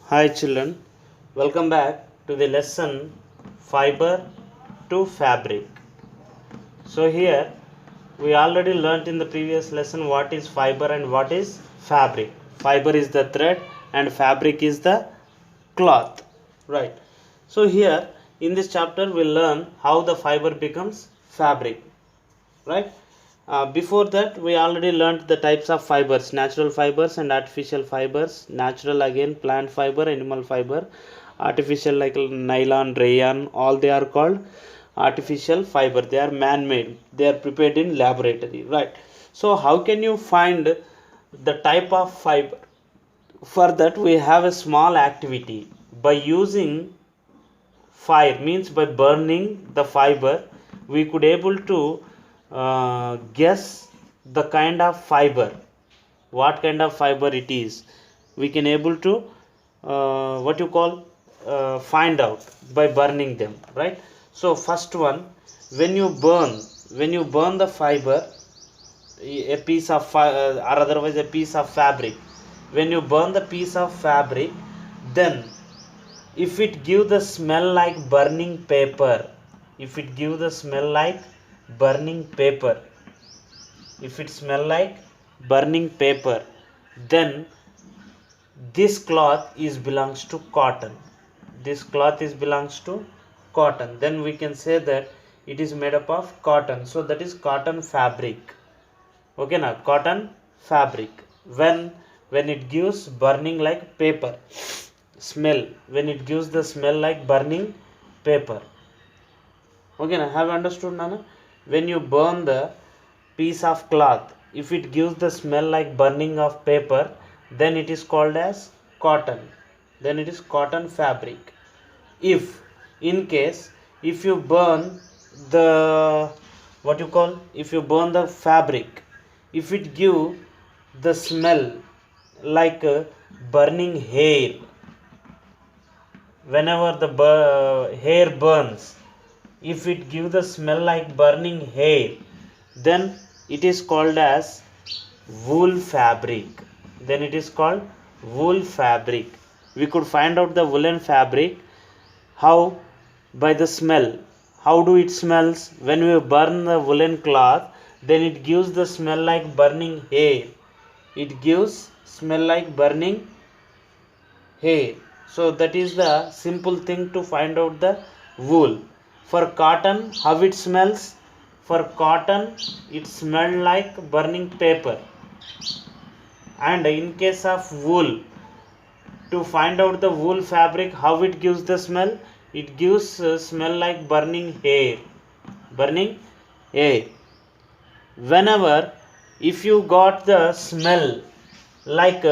Hi children, welcome back to the lesson Fiber to Fabric. So here we already learnt in the previous lesson what is fiber and what is fabric. Fiber is the thread and fabric is the cloth, right? So here in this chapter we'll learn how the fiber becomes fabric, right? Before that we already learnt the types of fibers: natural fibers and artificial fibers. Natural, again, plant fiber, animal fiber. Artificial, like nylon, rayon, all they are called artificial fiber. They are man made, they are prepared in laboratory, right? So how can you find the type of fiber? For that we have a small activity. By using fire, means by burning the fiber, we could able to guess the kind of fiber, what kind of fiber it is. We can able to what you call find out by burning them, right? So first one, when you burn, the fiber, a piece of or otherwise a piece of fabric, when you burn the piece of fabric, then if it give the smell like burning paper, if it give the smell like burning paper, if it smell like burning paper, then this cloth is belongs to cotton. This cloth is belongs to cotton. Then we can say that it is made up of cotton. So that is cotton fabric. Okay, now cotton fabric. When it gives burning like paper smell, when it gives the smell like burning paper. Okay, now have you understood, Nana? When you burn the piece of cloth, if it gives the smell like burning of paper, then it is called as cotton. Then it is cotton fabric. If in case, if you burn the, what you call, if you burn the fabric, if it give the smell like burning hair, whenever the hair burns, if it give the smell like burning hair, then it is called as wool fabric. Then it is called wool fabric. We could find out the woolen fabric how? By the smell. How do it smells? When we burn the woolen cloth, then it gives the smell like burning hair. It gives smell like burning hair. So that is the simple thing to find out the wool. For cotton, how it smells? For cotton, it smell like burning paper. And in case of wool, to find out the wool fabric, how it gives the smell? It gives smell like burning hair. Burning hair. Whenever, if you got the smell like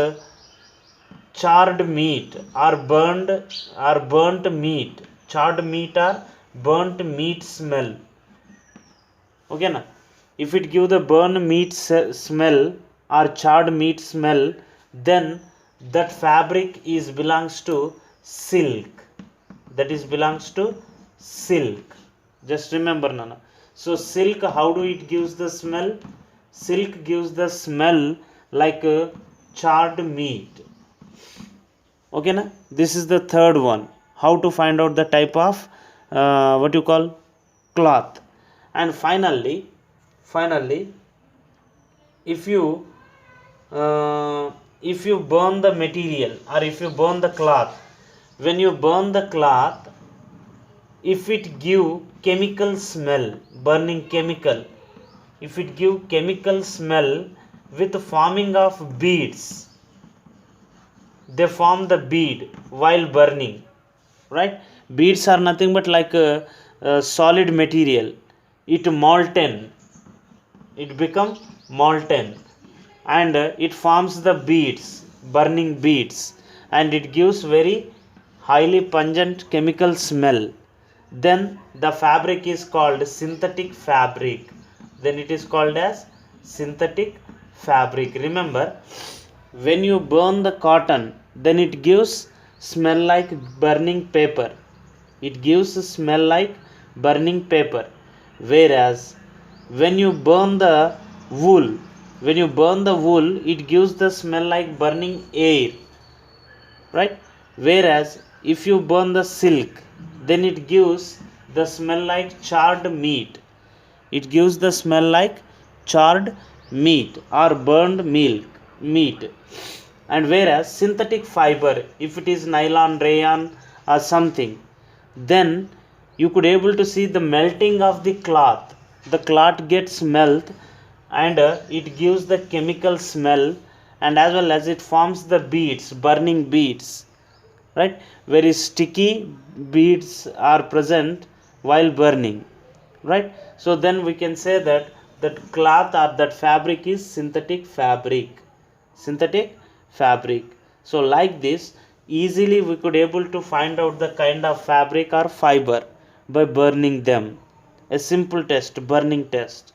charred meat or burnt meat, charred meat or burnt meat smell, okay na? If it give the burnt meat smell or charred meat smell, then that fabric is belongs to silk. That is belongs to silk. Just remember, Nana. So silk, how do it gives the smell? Silk gives the smell like charred meat. Okay na? This is the third one. How to find out the type of what you call cloth. And finally, if you burn the material, or if you burn the cloth, when you burn the cloth, if it give chemical smell, burning chemical, if it give chemical smell with forming of beads, they form the bead while burning, right? Beads are nothing but like a solid material. It molten, it become molten, and it forms the beads, burning beads, and it gives very highly pungent chemical smell. Then the fabric is called synthetic fabric. Then it is called as synthetic fabric. Remember, when you burn the cotton, then it gives smell like burning paper. It gives smell like burning paper. Whereas when you burn the wool, it gives the smell like burning air, right? Whereas if you burn the silk, then it gives the smell like charred meat. It gives the smell like charred meat or burned meat. And whereas synthetic fiber, if it is nylon, rayon or something, then you could able to see the melting of the cloth. The cloth gets melt, and it gives the chemical smell, and as well as it forms the beads, burning beads, right? Very sticky beads are present while burning, right? So then we can say that that cloth or that fabric is synthetic fabric. So like this, easily we could able to find out the kind of fabric or fiber by burning them. A simple test, burning test.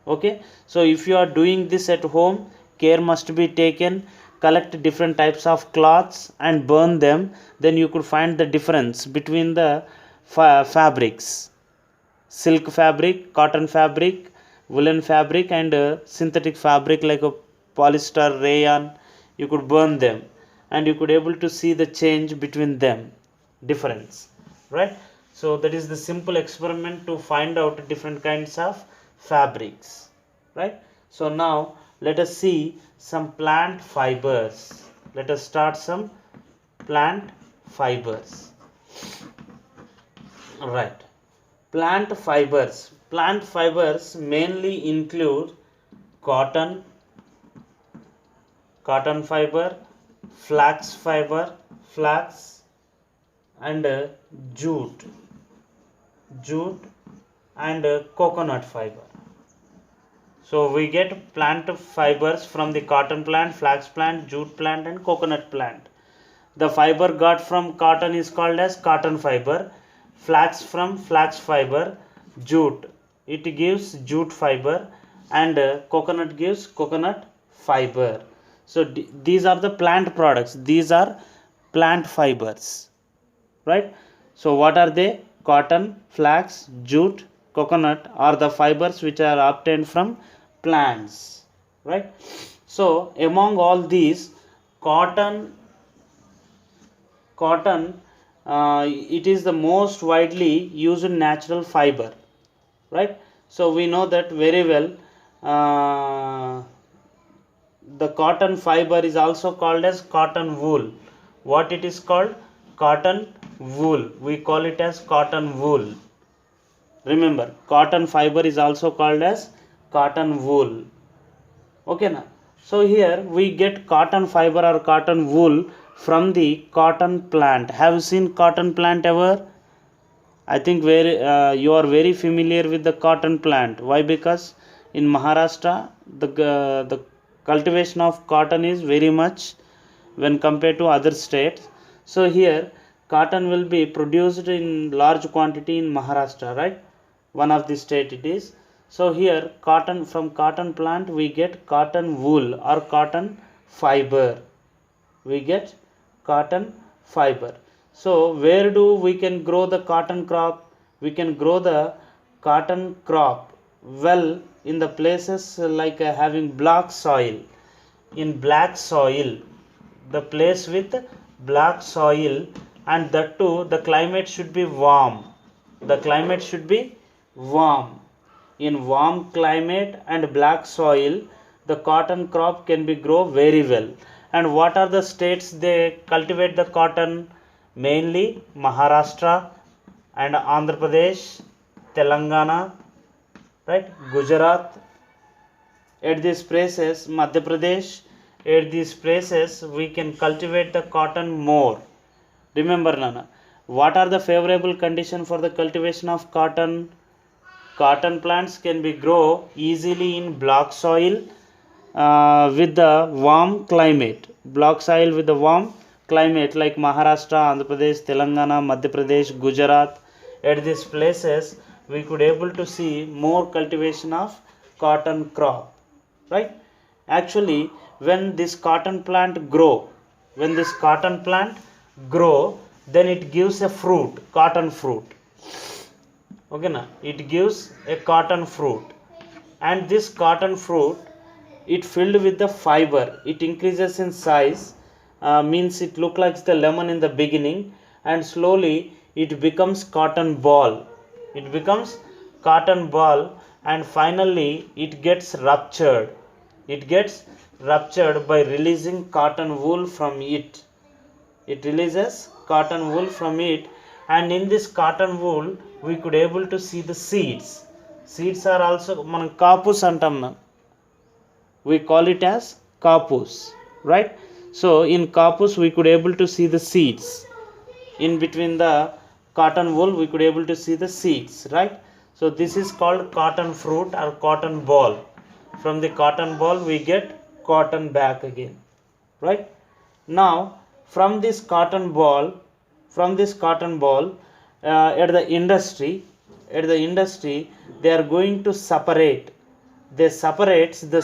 Okay, so if you are doing this at home, care must be taken. Collect different types of cloths and burn them, then you could find the difference between the fabrics: silk fabric, cotton fabric, woolen fabric, and synthetic fabric like a polyester, rayon. You could burn them, and you could able to see the change between them, difference, right? So that is the simple experiment to find out different kinds of fabrics, right? So now let us see some plant fibers. Let us start some plant fibers, right? Plant fibers mainly include cotton, fiber, flax, and jute, and coconut fiber. So we get plant fibers from the cotton plant, flax plant, jute plant, and coconut plant. The fiber got from cotton is called as cotton fiber, flax from flax fiber, jute, it gives jute fiber, and coconut gives coconut fiber. So these are the plant products, these are plant fibers, right? So what are they? Cotton, flax, jute, coconut are the fibers which are obtained from plants, right? So among all these, cotton, it is the most widely used natural fiber, right? So we know that very well. The cotton fiber is also called as cotton wool. What it is called? Cotton wool. We call it as cotton wool. Remember, cotton fiber is also called as cotton wool. Okay now. So here we get cotton fiber or cotton wool from the cotton plant. Have you seen cotton plant ever? I think you are very familiar with the cotton plant. Why? Because in Maharashtra, the cultivation of cotton is very much when compared to other states. So here cotton will be produced in large quantity in Maharashtra, right? One of the state it is. So here cotton, from cotton plant we get cotton wool or cotton fiber. We get cotton fiber. So where do we can grow the cotton crop? We can grow the cotton crop well in the places like having black soil. In black soil, the place with black soil, and that too the climate should be warm. The climate should be warm. In warm climate and black soil, the cotton crop can be grow very well. And what are the states they cultivate the cotton? Mainly Maharashtra and Andhra Pradesh, Telangana, right? Gujarat. At these places, Madhya Pradesh, at these places we can cultivate the cotton more. Remember Nana, what are the favorable conditions for the cultivation of cotton? Cotton plants can be grow easily in black soil with the warm climate. Black soil with the warm climate like Maharashtra, Andhra Pradesh, Telangana, Madhya Pradesh, Gujarat. At these places we could able to see more cultivation of cotton crop, right? Actually, when this cotton plant grow, then it gives a fruit, cotton fruit. Okay na, it gives a cotton fruit, and this cotton fruit, it filled with the fiber, it increases in size means it look like the lemon in the beginning, and slowly it becomes cotton ball. It becomes cotton ball, and finally it gets ruptured. It gets ruptured by releasing cotton wool from it. It releases cotton wool from it, and in this cotton wool we could able to see the seeds. Seeds are also మనం కాపుస్ అంటాం. We call it as kapus, right? So in kapus we could able to see the seeds. In between the cotton wool we could able to see the seeds, right? So this is called cotton fruit or cotton ball. From the cotton ball we get cotton back again, right? Now from this cotton ball at the industry they are going to separate. They separates the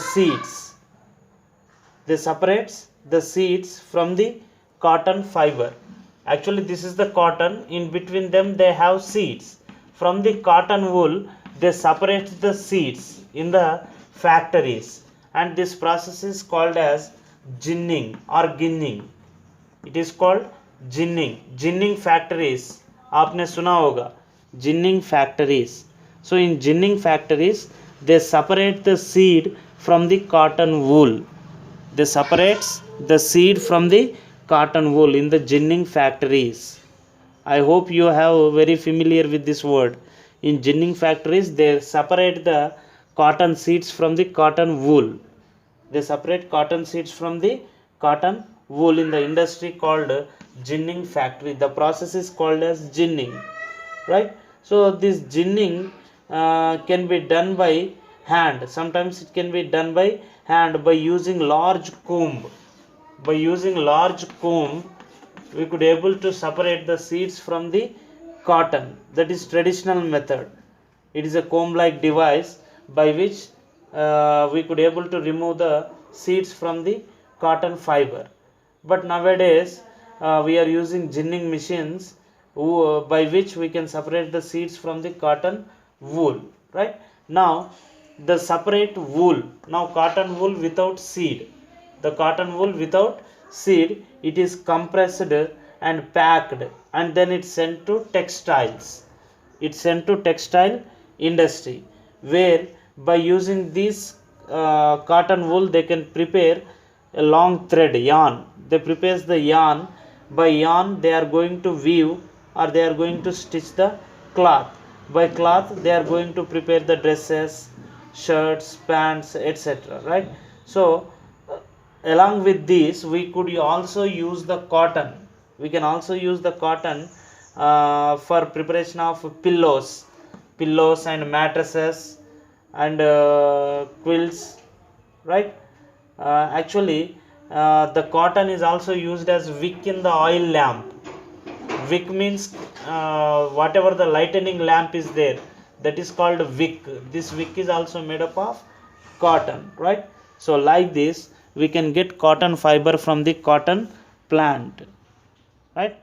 seeds from the cotton fiber. Actually this is the cotton, in between them they have seeds. From the cotton wool they separate the seeds in the factories, and this process is called as ginning or ginning. It is called ginning factories. आपने सुना होगा ginning factories. So in ginning factories they separate the seed from the cotton wool. They separates the seed from the cotton wool in the ginning factories. I hope you have very familiar with this word. In ginning factories they separate the cotton seeds from the cotton wool. They separate cotton seeds from the cotton wool in the industry called ginning factory. The process is called as ginning, right? So this ginning can be done by hand. Sometimes it can be done by hand by using large comb. By using large comb we could able to separate the seeds from the cotton. That is traditional method. It is a comb like device by which we could able to remove the seeds from the cotton fiber. But nowadays we are using ginning machines by which we can separate the seeds from the cotton wool, right? Now the separate wool, now cotton wool without seed, the cotton wool without seed, it is compressed and packed, and then it's sent to textiles. It's sent to textile industry, where by using this cotton wool they can prepare a long thread, yarn. They prepare the yarn. By yarn they are going to weave, or they are going to stitch the cloth. By cloth they are going to prepare the dresses, shirts, pants, etc., right? So along with this we could also use the cotton. We can also use the cotton for preparation of pillows and mattresses and quilts, right? Actually the cotton is also used as wick in the oil lamp. Wick means whatever the lightening lamp is there, that is called wick. This wick is also made up of cotton, right? So like this we can get cotton fiber from the cotton plant, right?